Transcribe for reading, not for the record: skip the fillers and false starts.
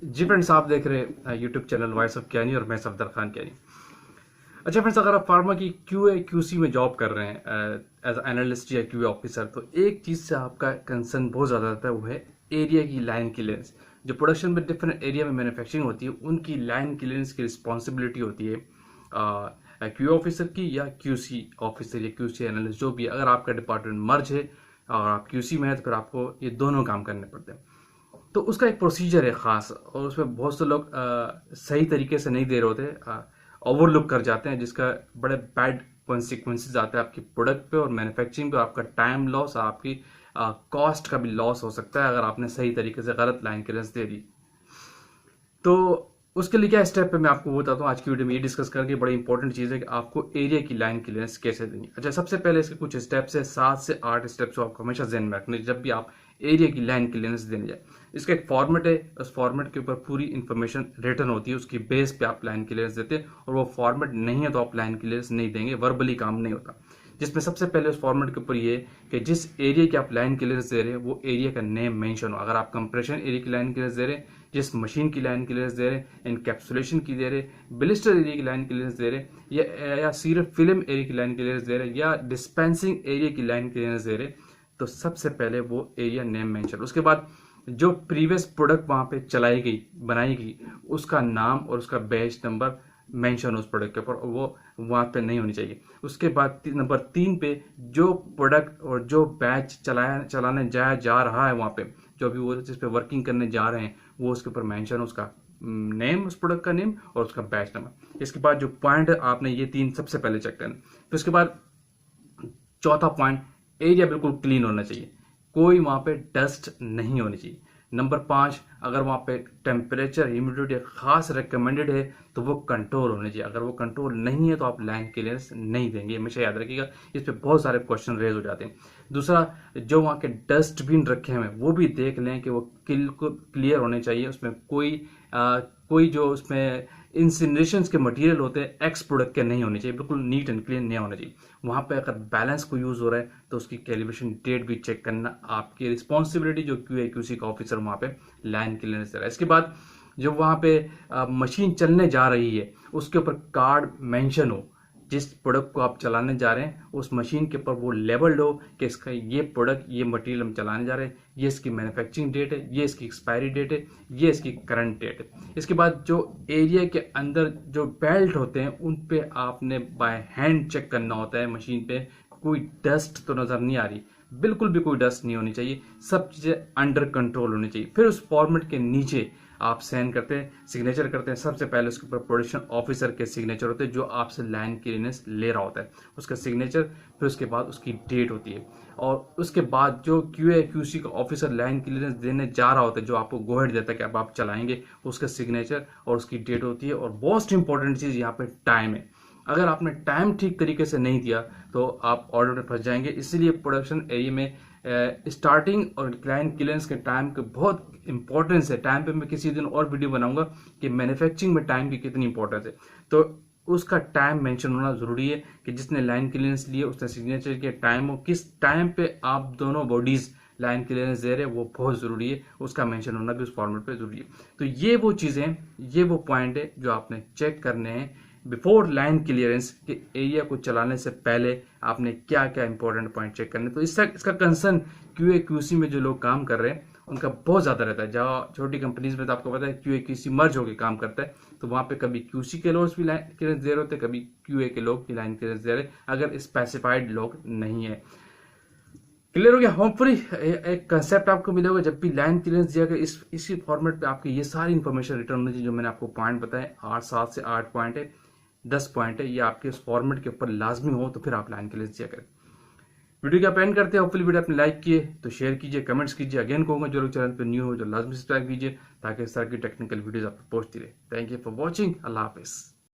जी friends, आप देख रहे हैं यूट्यूब चैनल वॉइस ऑफ कैनी और मैं सफदर खान कैनी। अच्छा फ्रेंड्स, अगर आप फार्मा की क्यूए क्यूसी में जॉब कर रहे हैं एज एनालिस्ट या क्यूए ऑफिसर, तो एक चीज़ से आपका कंसर्न बहुत ज़्यादा रहता है, वो है एरिया की लाइन क्लियरेंस। जो प्रोडक्शन में डिफरेंट एरिया में मैन्युफैक्चरिंग होती है, उनकी लाइन क्लियरेंस की रिस्पॉन्सिबिलिटी होती है क्यू ऑफिसर की या क्यूसी ऑफिसर या क्यूसी एनालिस्ट जो भी है। अगर आपका डिपार्टमेंट मर्ज है और आप क्यूसी में है, तो फिर आपको ये दोनों काम करने पड़ते हैं। तो उसका एक प्रोसीजर है ख़ास, और उसमें बहुत से लोग सही तरीके से नहीं दे रहे होते, ओवरलुक कर जाते हैं, जिसका बड़े बैड कॉन्सिक्वेंसेज आते हैं आपकी प्रोडक्ट पे और मैन्युफैक्चरिंग पे। आपका टाइम लॉस, आपकी कॉस्ट का भी लॉस हो सकता है अगर आपने सही तरीके से गलत लाइन क्लियरेंस दे दी। तो उसके लिए क्या स्टेप है मैं आपको बताता हूँ। आज की वीडियो में ये डिस्कस करके बड़ी इंपॉर्टेंट चीज़ है कि आपको एरिया की लाइन क्लियरेंस कैसे देंगे। अच्छा, सबसे पहले इसके कुछ स्टेप्स है, 7 से 8 स्टेप्स आपको हमेशा ध्यान में रखने जब भी आप एरिया की लाइन क्लियरेंस देने जाए। इसका एक फॉर्मेट है, उस फॉर्मेट के ऊपर पूरी इंफॉर्मेशन रिटर्न होती है, उसकी बेस पे आप लाइन क्लियरेंस देते हैं। और वो फॉर्मेट नहीं है तो आप लाइन क्लियरेंस नहीं देंगे, वर्बली काम नहीं होता। जिसमें सबसे पहले उस फॉर्मेट के ऊपर ये कि जिस एरिया की आप लाइन क्लियरेंस दे रहे हैं वो एरिया का नेम मेंशन हो। अगर आप कंप्रेशन एरिया की लाइन क्लियरेंस दे रहे हैं, जिस मशीन की लाइन क्लियरेंस दे रहे हैं, इनकैप्सुलेशन की दे रहे हैं, ब्लिस्टर एरिया की लाइन क्लियरेंस दे रहे हैं, या सिर्फ फिल्म एरिया की लाइन क्लियरेंस दे रहे हैं, या डिस्पेंसिंग एरिया की लाइन क्लियरेंस दे रहे हैं, तो सबसे पहले वो एरिया नेम मेंशन। उसके बाद जो प्रीवियस प्रोडक्ट वहां पे चलाई गई, बनाई गई, उसका नाम और उसका बैच नंबर मेंशन उस प्रोडक्ट के ऊपर, और वो वहां पे नहीं होनी चाहिए। उसके बाद नंबर 3 पे जो प्रोडक्ट और जो बैच चलाने जाया जा रहा है, वहां पे जो भी वो जिस पे वर्किंग करने जा रहे हैं, वो उसके ऊपर मेंशन, उसका नेम, उस प्रोडक्ट का नेम और उसका बैच नंबर। इसके बाद जो पॉइंट आपने ये 3 सबसे पहले चेक करना। फिर उसके बाद चौथा पॉइंट, एरिया बिल्कुल क्लीन होना चाहिए, कोई वहां पे डस्ट नहीं होनी चाहिए। नंबर 5, अगर वहां पे टेम्परेचर ह्यूमिडिटी खास रिकमेंडेड है तो वो कंट्रोल होने चाहिए। अगर वो कंट्रोल नहीं है तो आप लाइन क्लियरेंस नहीं देंगे, हमेशा याद रखिएगा। इस पे बहुत सारे क्वेश्चन रेज हो जाते हैं। दूसरा, जो वहां के डस्टबिन रखे हुए हैं वो भी देख लें कि वो क्लियर होने चाहिए, उसमें कोई जो उसमें इंसिनरेशन के मटेरियल होते हैं एक्स प्रोडक्ट के नहीं होने चाहिए, बिल्कुल नीट एंड क्लीन नहीं होना चाहिए। वहां पे अगर बैलेंस को यूज हो रहा है तो उसकी कैलिब्रेशन डेट भी चेक करना आपकी रिस्पॉन्सिबिलिटी, जो क्यूए क्यूसी का ऑफिसर वहां पे लाइन क्लियरेंस दे रहा है। इसके बाद जो वहां पे मशीन चलने जा रही है उसके ऊपर कार्ड मेंशन हो, जिस प्रोडक्ट को आप चलाने जा रहे हैं उस मशीन के ऊपर वो लेबल्ड हो कि इसका ये प्रोडक्ट, ये मटेरियल हम चलाने जा रहे हैं, ये इसकी मैन्युफैक्चरिंग डेट है, ये इसकी एक्सपायरी डेट है, ये इसकी करंट डेट है। इसके बाद जो एरिया के अंदर जो बेल्ट होते हैं उन पे आपने बाय हैंड चेक करना होता है, मशीन पे कोई डस्ट तो नजर नहीं आ रही, बिल्कुल भी कोई डस्ट नहीं होनी चाहिए, सब चीजें अंडर कंट्रोल होनी चाहिए। फिर उस फॉर्मेट के नीचे आप साइन करते हैं, सिग्नेचर करते हैं। सबसे पहले उसके ऊपर प्रोडक्शन ऑफिसर के सिग्नेचर होते हैं, जो आपसे लाइन क्लियरेंस ले रहा होता है, उसका सिग्नेचर। फिर उसके बाद उसकी डेट होती है, और उसके बाद जो क्यूए क्यूसी का ऑफिसर लाइन क्लियरेंस देने जा रहा होता है, जो आपको गो हेड देता है कि अब आप चलाएंगे, उसका सिग्नेचर और उसकी डेट होती है। और मोस्ट इंपॉर्टेंट चीज यहाँ पे टाइम है। अगर आपने टाइम ठीक तरीके से नहीं दिया तो आप ऑर्डर में फंस जाएंगे। इसीलिए प्रोडक्शन एरिया में स्टार्टिंग और लाइन क्लियरेंस के टाइम के बहुत इंपॉर्टेंस है। टाइम पे मैं किसी दिन और वीडियो बनाऊंगा कि मैन्युफैक्चरिंग में टाइम की कितनी इंपॉर्टेंस है। तो उसका टाइम मेंशन होना जरूरी है कि जिसने लाइन क्लियरेंस लिए उसने सिग्नेचर किया, टाइम हो, किस टाइम पे आप दोनों बॉडीज लाइन क्लियरेंस दे रहे हैं, वो बहुत जरूरी है, उसका मेंशन होना भी उस फॉर्मेट पे जरूरी है। तो ये वो चीजें, ये वो पॉइंट है जो आपने चेक करने हैं बिफोर लाइन क्लियरेंस, के एरिया को चलाने से पहले आपने क्या क्या इंपॉर्टेंट पॉइंट चेक करने। तो इसका कंसर्न क्यूए क्यूसी में जो लोग काम कर रहे हैं उनका बहुत ज्यादा रहता है। जहाँ छोटी कंपनीज में तो आपको पता है क्यूए क्यूसी मर्ज होकर काम करता है, तो वहां पे कभी क्यूसी के लोग भी लाइन क्लियरेंस दे रहे होते, कभी क्यूए के लोग भी लाइन क्लियरेंस दे रहे, अगर स्पेसिफाइड लोग नहीं है। क्लियर हो गया? होपफुली एक कंसेप्ट आपको मिलेगा। जब भी लाइन क्लियरेंस दिया गया इसी फॉर्मेट पे आपकी ये सारी इंफॉर्मेशन रिटर्न होनी चाहिए, जो मैंने आपको पॉइंट बताए। 7 से 8 पॉइंट है, 10 पॉइंट है, ये आपके इस फॉर्मेट के ऊपर लाजमी हो तो फिर आप लाइन क्लियरेंस दिया करें। वीडियो क्या पेंड करते हैं। होपफुली वीडियो आपने लाइक किए तो शेयर कीजिए, कमेंट्स कीजिए। अगेन कहूंगा जो लोग चैनल पर न्यू हो जो लाजमी सब्सक्राइब कीजिए, ताकि इस तरह की टेक्निकल वीडियोज आपको पहुंचती रहे। Thank you for watching. Allah Hafiz.